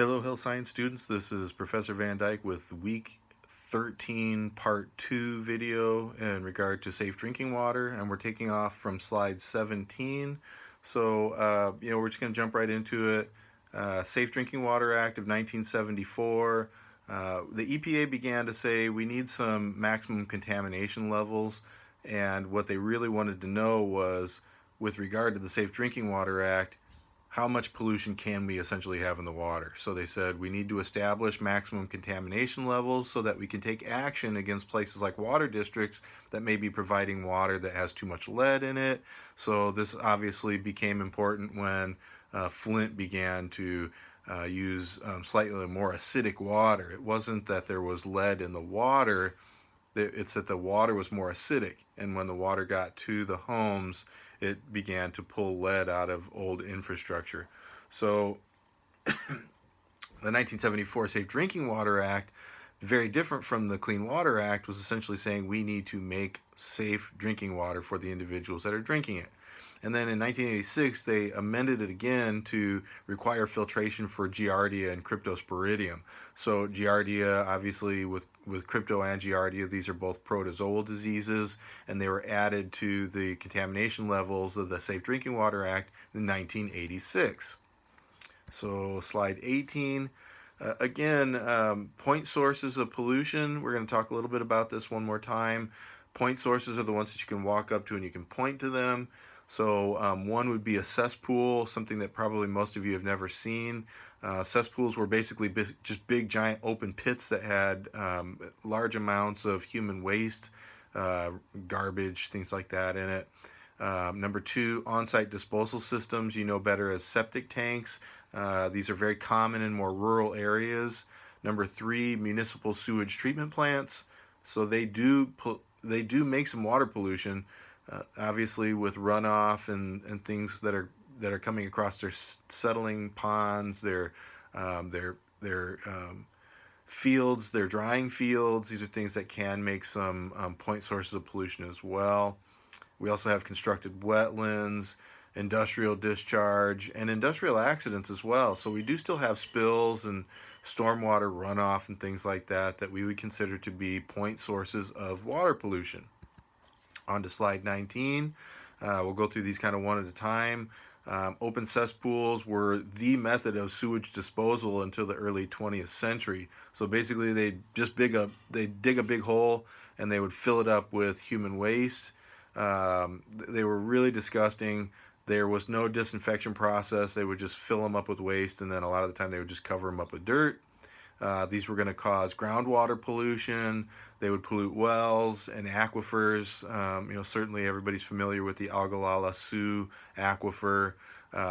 Hello, Hill Science students. This is Professor Van Dyke with week 13, part 2 video in regard to safe drinking water, and we're taking off from slide 17. So, we're just going to jump right into it. Safe Drinking Water Act of 1974. The EPA began to say we need some maximum contamination levels, and what they really wanted to know was, with regard to the Safe Drinking Water Act, how much pollution can we essentially have in the water? So they said we need to establish maximum contamination levels so that we can take action against places like water districts that may be providing water that has too much lead in it. So this obviously became important when Flint began to use slightly more acidic water. It wasn't that there was lead in the water, it's that the water was more acidic, and when the water got to the homes, it began to pull lead out of old infrastructure. So the 1974 Safe Drinking Water Act, very different from the Clean Water Act, was essentially saying we need to make safe drinking water for the individuals that are drinking it. And then in 1986, they amended it again to require filtration for Giardia and Cryptosporidium. So Giardia, obviously, with Crypto and Giardia, these are both protozoal diseases, and they were added to the contamination levels of the Safe Drinking Water Act in 1986. So slide 18. Point sources of pollution. We're going to talk a little bit about this one more time. Point sources are the ones that you can walk up to and you can point to them. So one would be a cesspool, something that probably most of you have never seen. Cesspools were basically just big, giant open pits that had large amounts of human waste, garbage, things like that in it. Number 2, on-site disposal systems, you know better as septic tanks. These are very common in more rural areas. Number 3, municipal sewage treatment plants. So they do make some water pollution, obviously with runoff and things that are coming across their settling ponds, their fields, their drying fields. These are things that can make some point sources of pollution as well. We also have constructed wetlands, industrial discharge, and industrial accidents as well. So we do still have spills and stormwater runoff and things like that we would consider to be point sources of water pollution. On to slide 19. We'll go through these kind of one at a time. Open cesspools were the method of sewage disposal until the early 20th century. So basically they dig a big hole and they would fill it up with human waste. They were really disgusting. There was no disinfection process. They would just fill them up with waste, and then a lot of the time they would just cover them up with dirt. These were going to cause groundwater pollution. They would pollute wells and aquifers. Certainly everybody's familiar with the Ogallala Sioux aquifer.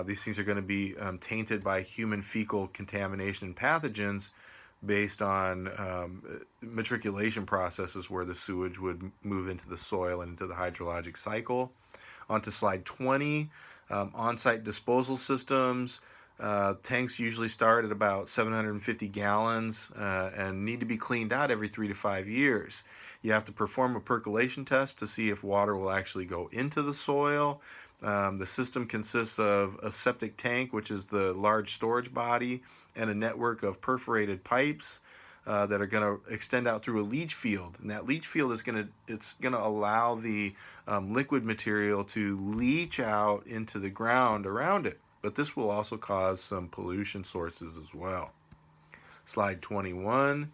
These things are going to be tainted by human fecal contamination and pathogens based on matriculation processes where the sewage would move into the soil and into the hydrologic cycle. On to slide 20, on-site disposal systems. Tanks usually start at about 750 gallons and need to be cleaned out every 3 to 5 years. You have to perform a percolation test to see if water will actually go into the soil. The system consists of a septic tank, which is the large storage body, and a network of perforated pipes that are going to extend out through a leach field. And that leach field is going to allow the liquid material to leach out into the ground around it. But this will also cause some pollution sources as well. Slide 21,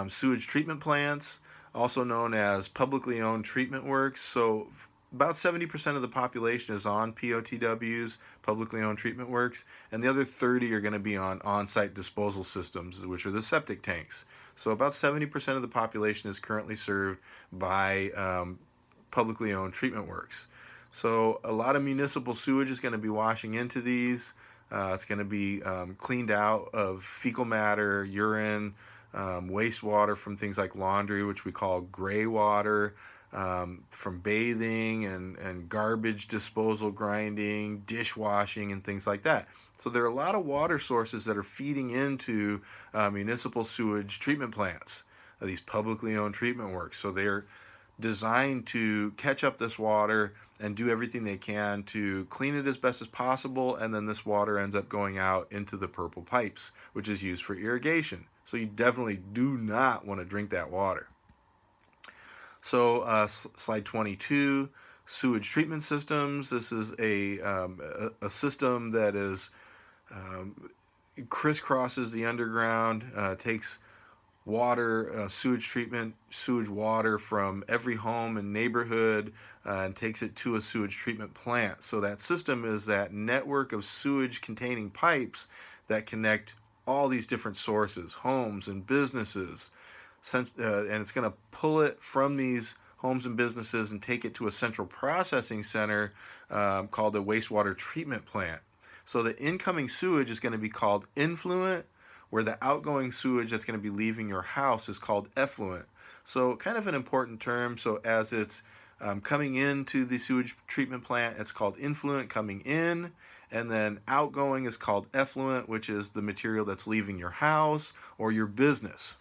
sewage treatment plants, also known as publicly owned treatment works. So about 70% of the population is on POTWs, publicly owned treatment works, and the other 30 are going to be on on-site disposal systems, which are the septic tanks. So about 70% of the population is currently served by publicly owned treatment works. So a lot of municipal sewage is going to be washing into these. It's going to be cleaned out of fecal matter, urine, wastewater from things like laundry, which we call gray water, from bathing and garbage disposal, grinding, dishwashing, and things like that. So there are a lot of water sources that are feeding into municipal sewage treatment plants, these publicly owned treatment works. So they're designed to catch up this water and do everything they can to clean it as best as possible, and then this water ends up going out into the purple pipes, which is used for irrigation. So you definitely do not want to drink that water. So slide 22, sewage treatment systems. This is a system that is crisscrosses the underground, takes water, sewage water from every home and neighborhood, and takes it to a sewage treatment plant. So that system is that network of sewage containing pipes that connect all these different sources, homes and businesses, and it's going to pull it from these homes and businesses and take it to a central processing center called a wastewater treatment plant. So the incoming sewage is going to be called influent, where the outgoing sewage that's going to be leaving your house is called effluent. So kind of an important term. So as it's coming into the sewage treatment plant, it's called influent coming in, and then outgoing is called effluent, which is the material that's leaving your house or your business.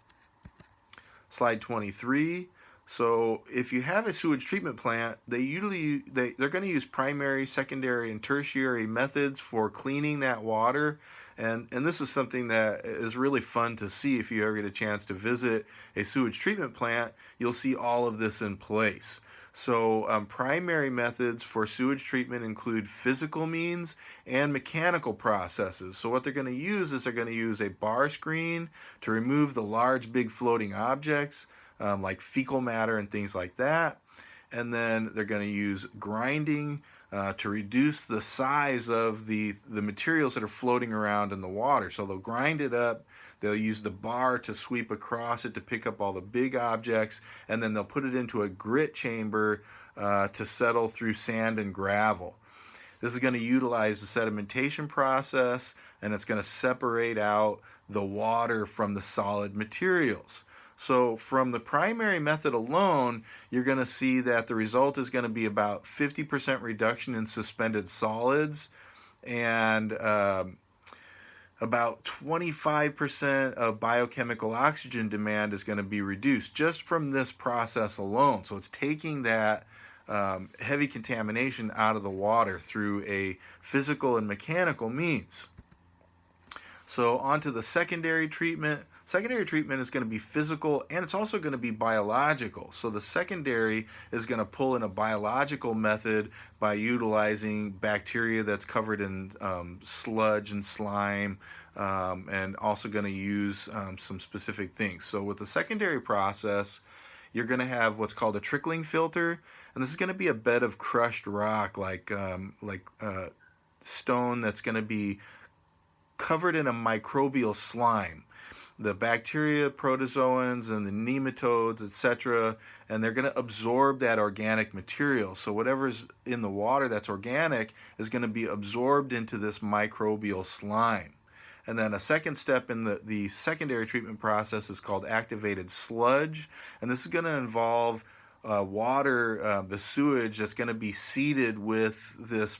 Slide 23. So if you have a sewage treatment plant, they're going to use primary, secondary, and tertiary methods for cleaning that water. And this is something that is really fun to see if you ever get a chance to visit a sewage treatment plant. You'll see all of this in place. So primary methods for sewage treatment include physical means and mechanical processes. So what they're going to use is they're going to use a bar screen to remove the large, big floating objects like fecal matter and things like that. And then they're going to use grinding to reduce the size of the materials that are floating around in the water. So they'll grind it up. They'll use the bar to sweep across it to pick up all the big objects, and then they'll put it into a grit chamber to settle through sand and gravel. This is going to utilize the sedimentation process, and it's going to separate out the water from the solid materials. So from the primary method alone, you're going to see that the result is going to be about 50% reduction in suspended solids, and about 25% of biochemical oxygen demand is going to be reduced just from this process alone. So it's taking that heavy contamination out of the water through a physical and mechanical means. So on to the secondary treatment. Secondary treatment is going to be physical, and it's also going to be biological. So the secondary is going to pull in a biological method by utilizing bacteria that's covered in sludge and slime, and also going to use some specific things. So with the secondary process, you're going to have what's called a trickling filter, and this is going to be a bed of crushed rock, like stone that's going to be covered in a microbial slime. The bacteria, protozoans, and the nematodes, etc., and they're going to absorb that organic material. So whatever's in the water that's organic is going to be absorbed into this microbial slime. And then a second step in the secondary treatment process is called activated sludge, and this is going to involve water, the sewage that's going to be seeded with this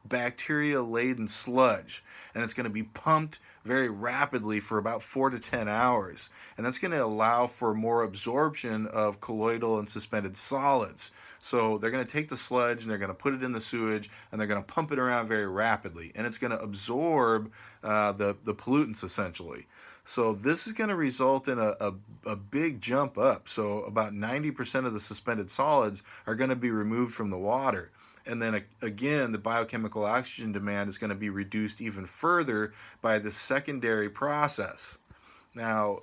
bacteria-laden sludge, and it's going to be pumped very rapidly for about 4 to 10 hours. And that's going to allow for more absorption of colloidal and suspended solids. So they're going to take the sludge and they're going to put it in the sewage and they're going to pump it around very rapidly. And it's going to absorb the pollutants essentially. So this is going to result in a big jump up. So about 90% of the suspended solids are going to be removed from the water. And then again, the biochemical oxygen demand is going to be reduced even further by the secondary process. Now,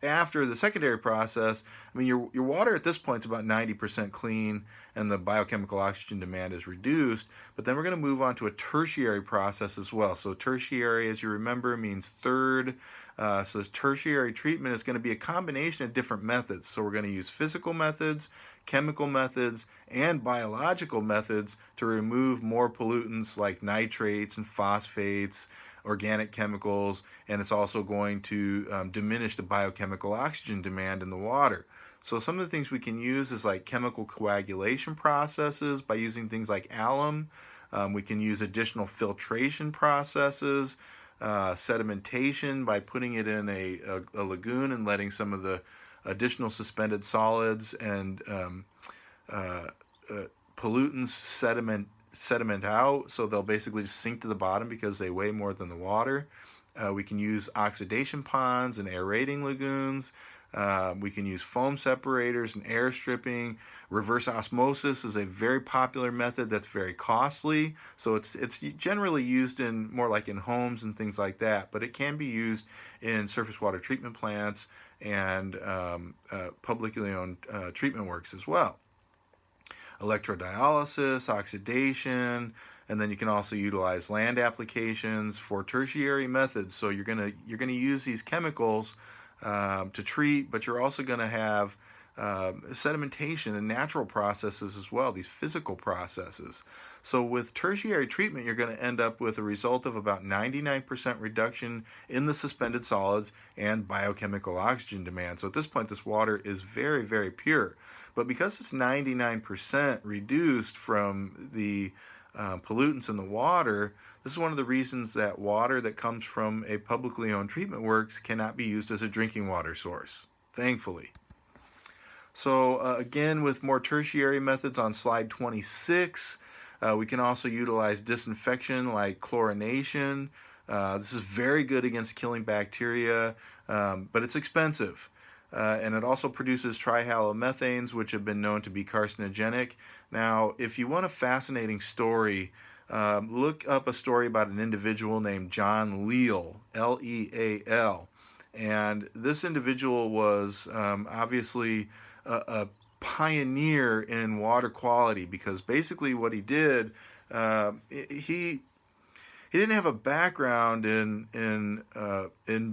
after the secondary process, I mean, your water at this point is about 90% clean, and the biochemical oxygen demand is reduced. But then we're going to move on to a tertiary process as well. So tertiary, as you remember, means third. So this tertiary treatment is going to be a combination of different methods. So we're going to use physical methods, chemical methods, and biological methods to remove more pollutants like nitrates and phosphates, organic chemicals, and it's also going to diminish the biochemical oxygen demand in the water. So some of the things we can use is like chemical coagulation processes by using things like alum. We can use additional filtration processes, sedimentation by putting it in a lagoon and letting some of the additional suspended solids and pollutants sediment out, so they'll basically just sink to the bottom because they weigh more than the water. We can use oxidation ponds and aerating lagoons. We can use foam separators and air stripping. Reverse osmosis is a very popular method that's very costly. So it's generally used in more like in homes and things like that, but it can be used in surface water treatment plants and publicly owned treatment works as well. Electrodialysis, oxidation, and then you can also utilize land applications for tertiary methods. So you're gonna use these chemicals to treat, but you're also going to have sedimentation and natural processes as well, these physical processes. So with tertiary treatment, you're going to end up with a result of about 99% reduction in the suspended solids and biochemical oxygen demand. So at this point, this water is very, very pure. But because it's 99% reduced from the pollutants in the water, this is one of the reasons that water that comes from a publicly owned treatment works cannot be used as a drinking water source, thankfully. So again, with more tertiary methods on slide 26, we can also utilize disinfection like chlorination. This is very good against killing bacteria, but it's expensive. And it also produces trihalomethanes, which have been known to be carcinogenic. Now, if you want a fascinating story, look up a story about an individual named John Leal, L-E-A-L. And this individual was obviously a pioneer in water quality, because basically what he did, he didn't have a background in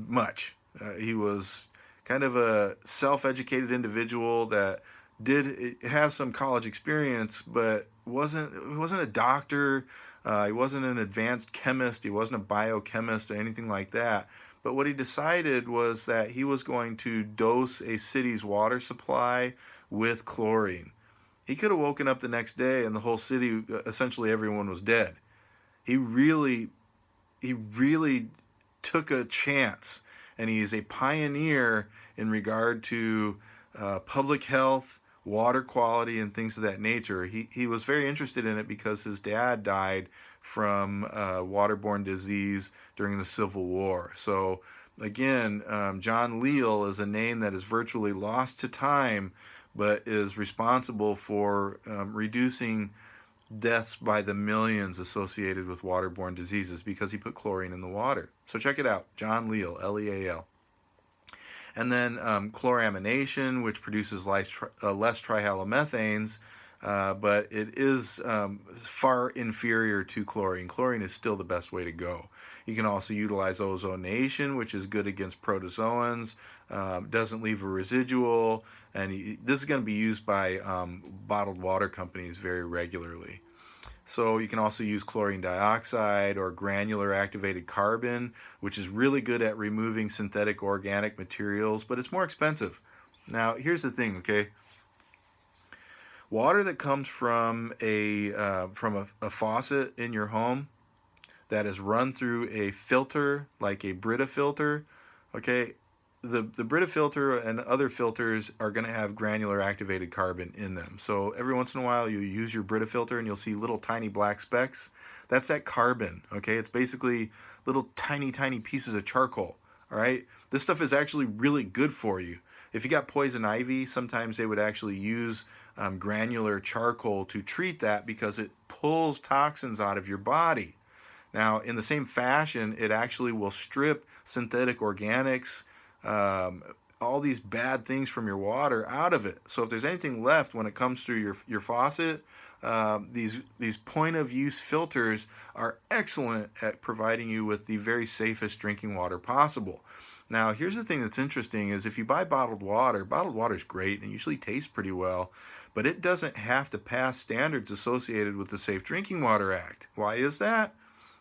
much. He was kind of a self-educated individual that did have some college experience, but wasn't a doctor. He wasn't an advanced chemist. He wasn't a biochemist or anything like that. But what he decided was that he was going to dose a city's water supply with chlorine. He could have woken up the next day and the whole city, essentially everyone was dead. He really took a chance, and he is a pioneer in regard to public health, water quality, and things of that nature. He was very interested in it because his dad died from waterborne disease during the Civil War. So again, John Leal is a name that is virtually lost to time, but is responsible for reducing deaths by the millions associated with waterborne diseases because he put chlorine in the water. So check it out, John Leal, L-E-A-L. And then chloramination, which produces less trihalomethanes, but it is far inferior to chlorine. Chlorine is still the best way to go. You can also utilize ozonation, which is good against protozoans, doesn't leave a residual, and this is going to be used by bottled water companies very regularly. So you can also use chlorine dioxide or granular activated carbon, which is really good at removing synthetic organic materials, but it's more expensive. Now, here's the thing, okay? Water that comes from a faucet in your home that is run through a filter, like a Brita filter, okay? The Brita filter and other filters are going to have granular activated carbon in them. So every once in a while you use your Brita filter and you'll see little tiny black specks. That's that carbon, okay? It's basically little tiny pieces of charcoal, all right? This stuff is actually really good for you. If you got poison ivy, sometimes they would actually use granular charcoal to treat that because it pulls toxins out of your body. Now, in the same fashion, it actually will strip synthetic organics, all these bad things from your water out of it. So if there's anything left when it comes through your faucet, these point of use filters are excellent at providing you with the very safest drinking water possible. Now, here's the thing that's interesting is if you buy bottled water is great and usually tastes pretty well, but it doesn't have to pass standards associated with the Safe Drinking Water Act. Why is that?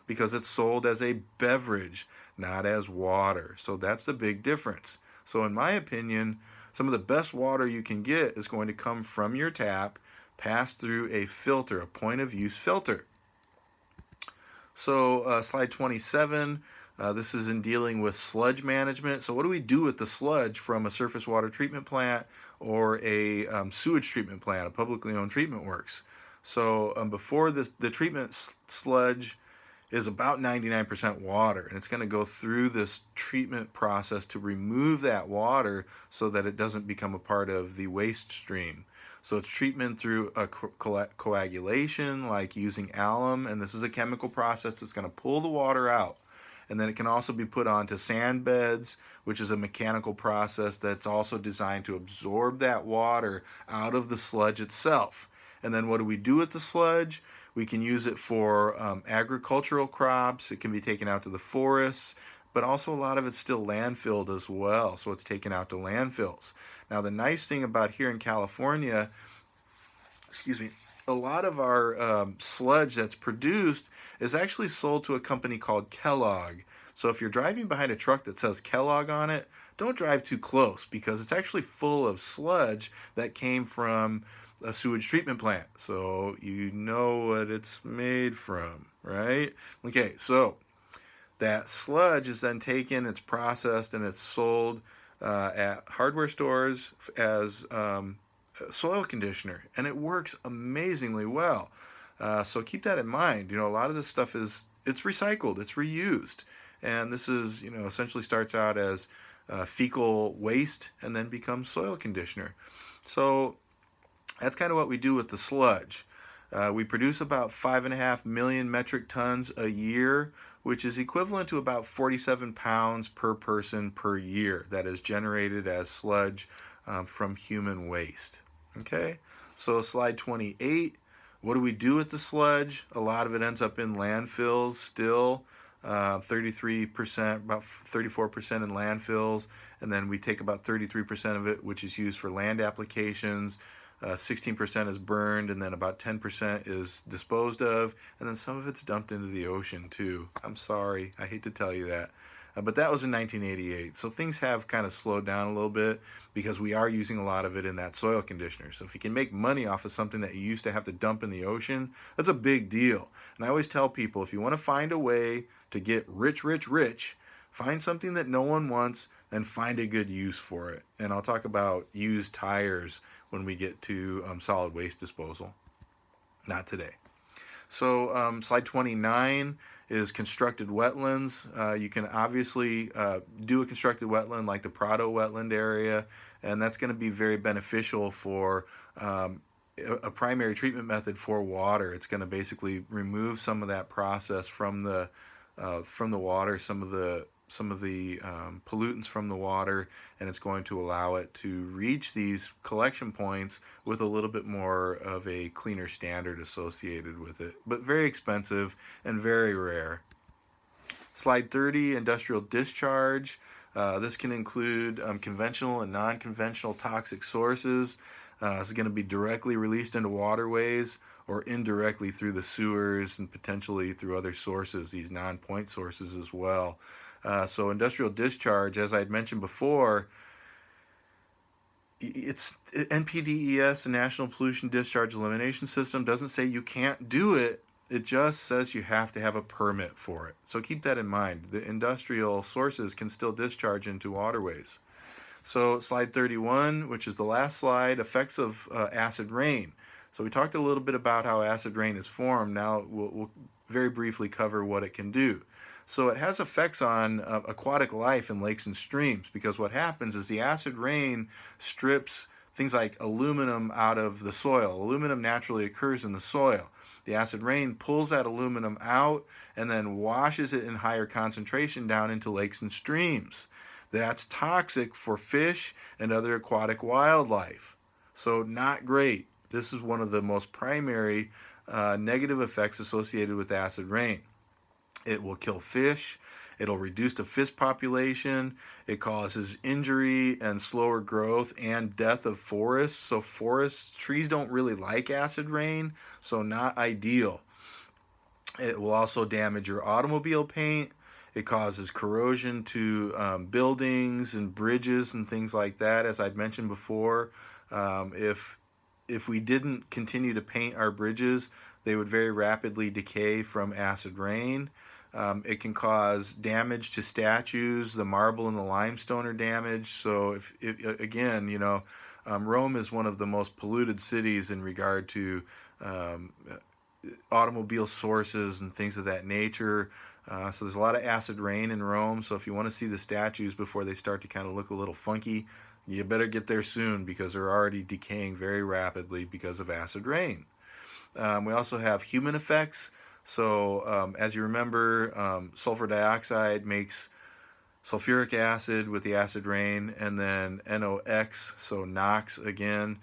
Because it's sold as a beverage, not as water. So that's the big difference. So in my opinion, some of the best water you can get is going to come from your tap, pass through a filter, a point of use filter. So slide 27, This is in dealing with sludge management. So what do we do with the sludge from a surface water treatment plant or a sewage treatment plant, a publicly owned treatment works? So before the treatment sludge is about 99% water, and it's going to go through this treatment process to remove that water so that it doesn't become a part of the waste stream. So it's treatment through a coagulation, like using alum, and this is a chemical process that's going to pull the water out. And then it can also be put onto sand beds, which is a mechanical process that's also designed to absorb that water out of the sludge itself. And then what do we do with the sludge? We can use it for agricultural crops. It can be taken out to the forests, but also a lot of it's still landfilled as well. So it's taken out to landfills. Now the nice thing about here in California, a lot of our sludge that's produced is actually sold to a company called Kellogg. So if you're driving behind a truck that says Kellogg on it, don't drive too close because it's actually full of sludge that came from a sewage treatment plant. So you know what it's made from, right? Okay, so that sludge is then taken, it's processed, and it's sold at hardware stores as soil conditioner, and it works amazingly well. So keep that in mind. A lot of this stuff it's recycled, it's reused, and this is essentially starts out as fecal waste and then becomes soil conditioner. So that's kind of what we do with the sludge. We produce about 5.5 million metric tons a year, which is equivalent to about 47 pounds per person per year that is generated as sludge from human waste. Okay, so slide 28. What do we do with the sludge? A lot of it ends up in landfills still. 33%, about 34% in landfills, and then we take about 33% of it, which is used for land applications. 16% is burned, and then about 10% is disposed of, and then some of it's dumped into the ocean too. I'm sorry, I hate to tell you that. But that was in 1988, so things have kind of slowed down a little bit because we are using a lot of it in that soil conditioner. So if you can make money off of something that you used to have to dump in the ocean, that's a big deal. And I always tell people, if you want to find a way to get rich, find something that no one wants and find a good use for it. And I'll talk about used tires when we get to solid waste disposal. Not today. So slide 29 is constructed wetlands. You can obviously do a constructed wetland like the Prado wetland area, and that's going to be very beneficial for a primary treatment method for water. It's going to basically remove some of that process from the water, some of the pollutants from the water, and it's going to allow it to reach these collection points with a little bit more of a cleaner standard associated with it, but very expensive and very rare. Slide 30, industrial discharge. This can include conventional and non-conventional toxic sources. This is going to be directly released into waterways or indirectly through the sewers and potentially through other sources, these non-point sources as well. So industrial discharge, as I had mentioned before, it's NPDES, the National Pollution Discharge Elimination System, doesn't say you can't do it. It just says you have to have a permit for it. So keep that in mind. The industrial sources can still discharge into waterways. So slide 31, which is the last slide, effects of acid rain. So we talked a little bit about how acid rain is formed. Now we'll very briefly cover what it can do. So it has effects on aquatic life in lakes and streams, because what happens is the acid rain strips things like aluminum out of the soil. Aluminum naturally occurs in the soil. The acid rain pulls that aluminum out and then washes it in higher concentration down into lakes and streams. That's toxic for fish and other aquatic wildlife. So not great. This is one of the most primary negative effects associated with acid rain. It will kill fish. It'll reduce the fish population. It causes injury and slower growth and death of forests. So trees don't really like acid rain, so not ideal. It will also damage your automobile paint. It causes corrosion to buildings and bridges and things like that. As I'd mentioned before, if we didn't continue to paint our bridges, they would very rapidly decay from acid rain. It can cause damage to statues. The marble and the limestone are damaged. So if again, Rome is one of the most polluted cities in regard to um, automobile sources and things of that nature. So there's a lot of acid rain in Rome. So if you want to see the statues before they start to kind of look a little funky, you better get there soon because they're already decaying very rapidly because of acid rain. We also have human effects. So as you remember, sulfur dioxide makes sulfuric acid with the acid rain, and then NOx, so NOx again,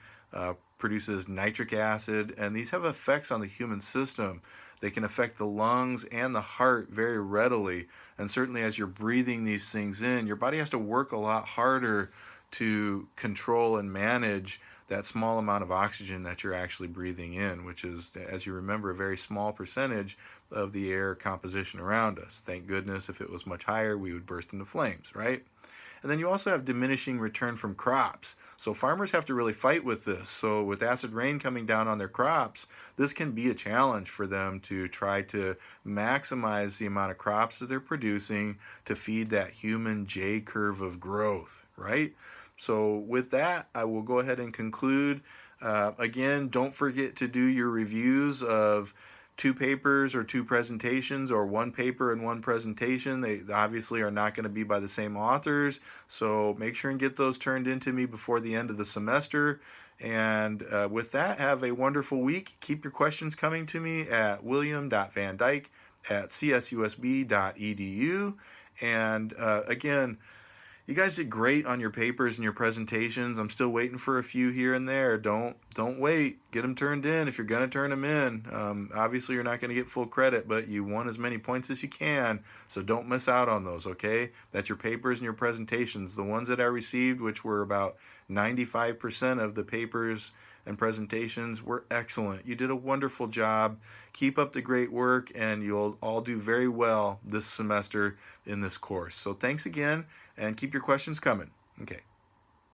produces nitric acid, and these have effects on the human system. They can affect the lungs and the heart very readily, and certainly as you're breathing these things in, your body has to work a lot harder to control and manage that small amount of oxygen that you're actually breathing in, which is, as you remember, a very small percentage of the air composition around us. Thank goodness. If it was much higher, we would burst into flames, right? And then you also have diminishing return from crops. So farmers have to really fight with this. So with acid rain coming down on their crops, this can be a challenge for them to try to maximize the amount of crops that they're producing to feed that human J curve of growth, right? So with that, I will go ahead and conclude. Again, don't forget to do your reviews of 2 papers or 2 presentations, or 1 paper and 1 presentation. They obviously are not going to be by the same authors, so make sure and get those turned into me before the end of the semester. And with that, have a wonderful week. Keep your questions coming to me at william.vandyke@csusb.edu. And again, you guys did great on your papers and your presentations. I'm still waiting for a few here and there. Don't wait. Get them turned in if you're going to turn them in. Obviously, you're not going to get full credit, but you won as many points as you can, so don't miss out on those, okay? That's your papers and your presentations. The ones that I received, which were about 95% of the papers and presentations, were excellent. You did a wonderful job. Keep up the great work, and you'll all do very well this semester in this course. So thanks again, and keep your questions coming. Okay.